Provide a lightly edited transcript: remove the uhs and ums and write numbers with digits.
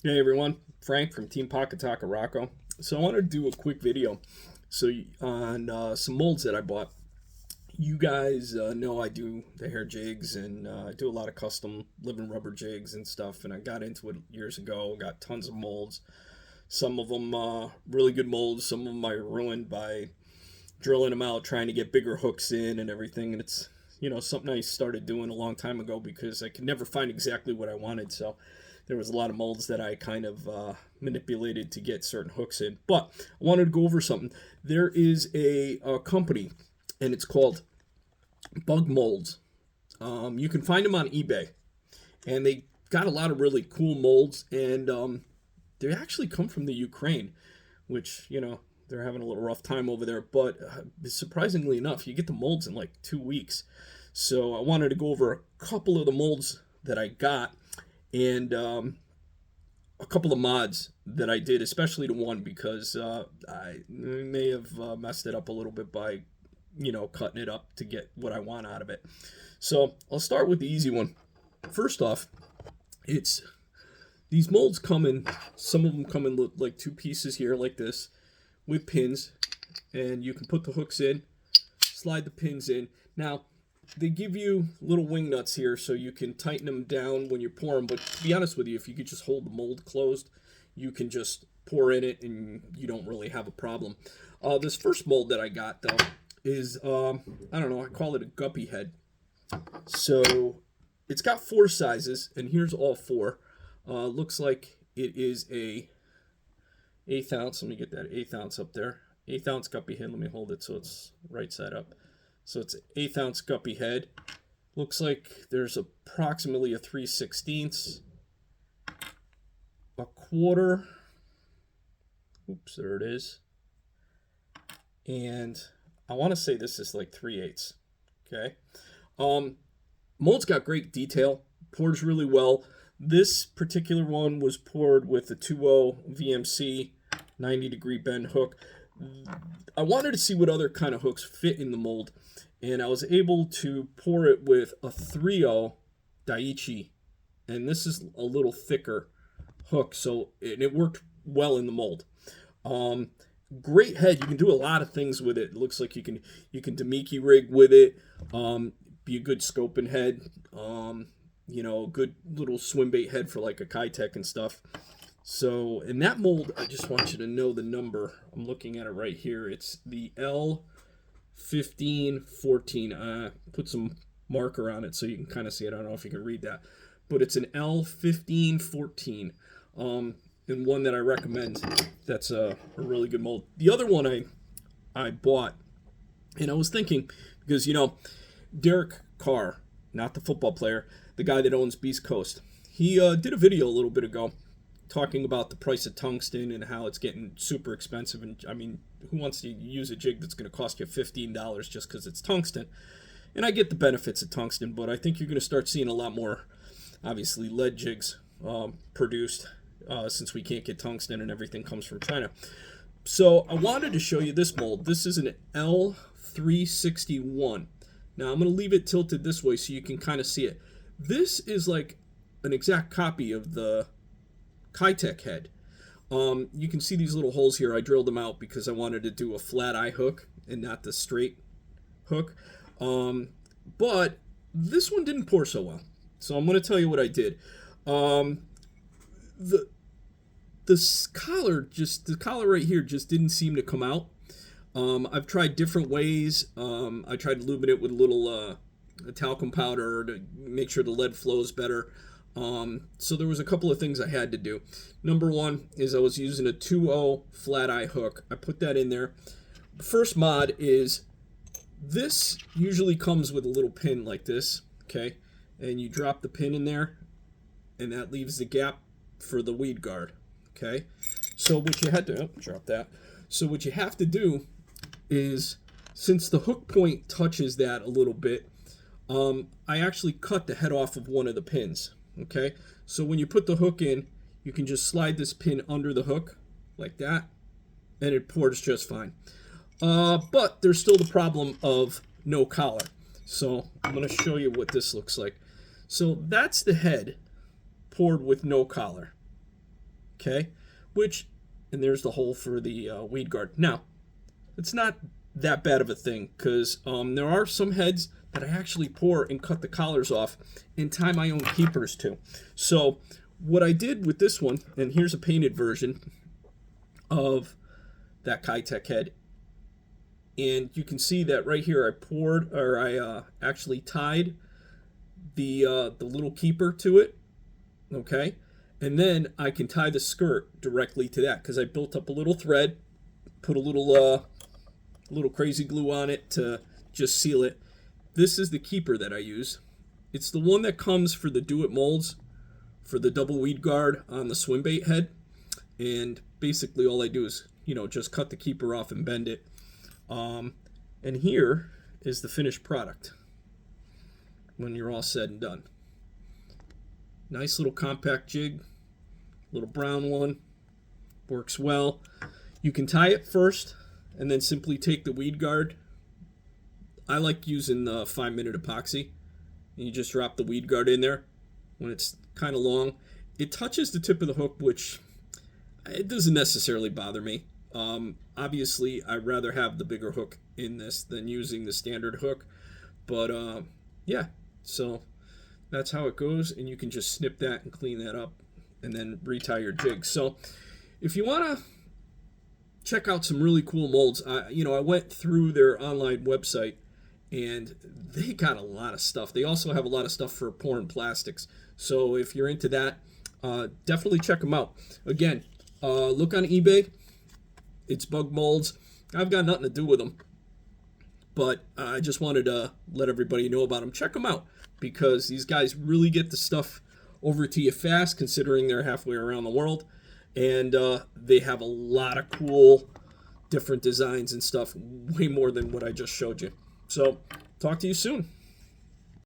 Hey everyone, Frank from Team Pocket Taka Rocco. So I want to do a quick video on some molds that I bought. You guys know I do the hair jigs and I do a lot of custom living rubber jigs and stuff. And I got into it years ago. Got tons of molds. Some of them really good molds. Some of them I ruined by drilling them out, trying to get bigger hooks in and everything. And it's something I started doing a long time ago because I could never find exactly what I wanted. So there was a lot of molds that I kind of manipulated to get certain hooks in. But I wanted to go over something. There is a company, and it's called BUGMOLDS. You can find them on eBay, and they got a lot of really cool molds, and they actually come from the Ukraine, which, they're having a little rough time over there. But surprisingly enough, you get the molds in like 2 weeks. So I wanted to go over a couple of the molds that I got and a couple of mods that I did, especially to one because I may have messed it up a little bit by, cutting it up to get what I want out of it. So I'll start with the easy one. First off, it's these molds come in, some of them come in like two pieces here like this with pins, and you can put the hooks in, slide the pins in. Now, they give you little wing nuts here so you can tighten them down when you pour them. But to be honest with you, if you could just hold the mold closed, you can just pour in it and you don't really have a problem. This first mold that I got, though, is, I don't know, I call it a guppy head. So it's got 4 sizes, and here's all 4. Looks like it is a 1/8 ounce. Let me get that 1/8 ounce up there. 1/8 ounce guppy head. Let me hold it so it's right side up. So it's an 1/8 ounce guppy head. Looks like there's approximately a 3/16, a quarter. Oops, there it is. And I want to say this is like 3/8. Okay. Mold's got great detail. Pours really well. This particular one was poured with a 2.0 VMC 90-degree bend hook. I wanted to see what other kind of hooks fit in the mold, and I was able to pour it with a 3.0 Daiichi, and this is a little thicker hook, so it worked well in the mold. Great head. You can do a lot of things with it. It looks like you can Damiki rig with it. Be a good scoping head. Good little swim bait head for like a Kitech and stuff. So in that mold, I just want you to know the number. I'm looking at it right here. It's the L1514. Put some marker on it so you can kind of see it. I don't know if you can read that, but it's an L1514. And one that I recommend. That's a really good mold. The other one I bought, and I was thinking, because, Derek Carr, not the football player, the guy that owns Beast Coast, he did a video a little bit ago talking about the price of tungsten and how it's getting super expensive. And I mean, who wants to use a jig that's going to cost you $15 just because it's tungsten? And I get the benefits of tungsten, but I think you're going to start seeing a lot more, obviously, lead jigs produced since we can't get tungsten and everything comes from China. So I wanted to show you this mold. This is an L361. Now I'm going to leave it tilted this way so you can kind of see it. This is like an exact copy of the Kitech head. You can see these little holes here. I drilled them out because I wanted to do a flat eye hook and not the straight hook. But this one didn't pour so well. So I'm going to tell you what I did. The collar right here just didn't seem to come out. I've tried different ways. I tried to lubing it with a little talcum powder to make sure the lead flows better. So there was a couple of things I had to do. Number one is I was using a 2.0 flat eye hook. I put that in there. The first mod is this usually comes with a little pin like this, okay? And you drop the pin in there, and that leaves the gap for the weed guard, okay? So what you had to, drop that. So what you have to do is, since the hook point touches that a little bit, I actually cut the head off of one of the pins, okay? So when you put the hook in, you can just slide this pin under the hook like that, and it pours just fine. But there's still the problem of no collar. So I'm going to show you what this looks like. So that's the head poured with no collar. Okay, and there's the hole for the weed guard. Now, it's not that bad of a thing, because there are some heads that I actually pour and cut the collars off and tie my own keepers to. So what I did with this one, and here's a painted version of that Kitech head, and you can see that right here I actually tied the little keeper to it. Okay, and then I can tie the skirt directly to that, because I built up a little thread, put a little crazy glue on it to just seal it. This is the keeper that I use. It's the one that comes for the Do It molds for the double weed guard on the swim bait head. And basically all I do is, just cut the keeper off and bend it. And here is the finished product when you're all said and done. Nice little compact jig, little brown one, works well. You can tie it first and then simply take the weed guard. I like using the 5-minute epoxy. And you just drop the weed guard in there when it's kind of long. It touches the tip of the hook, which it doesn't necessarily bother me. Obviously, I'd rather have the bigger hook in this than using the standard hook. But yeah, so that's how it goes. And you can just snip that and clean that up and then retie your jig. So if you want to check out some really cool molds, I went through their online website, and they got a lot of stuff. They also have a lot of stuff for pouring plastics. So if you're into that, definitely check them out. Again, look on eBay. It's BUGMOLDS. I've got nothing to do with them, but I just wanted to let everybody know about them. Check them out, because these guys really get the stuff over to you fast, considering they're halfway around the world. And they have a lot of cool different designs and stuff, way more than what I just showed you. So talk to you soon.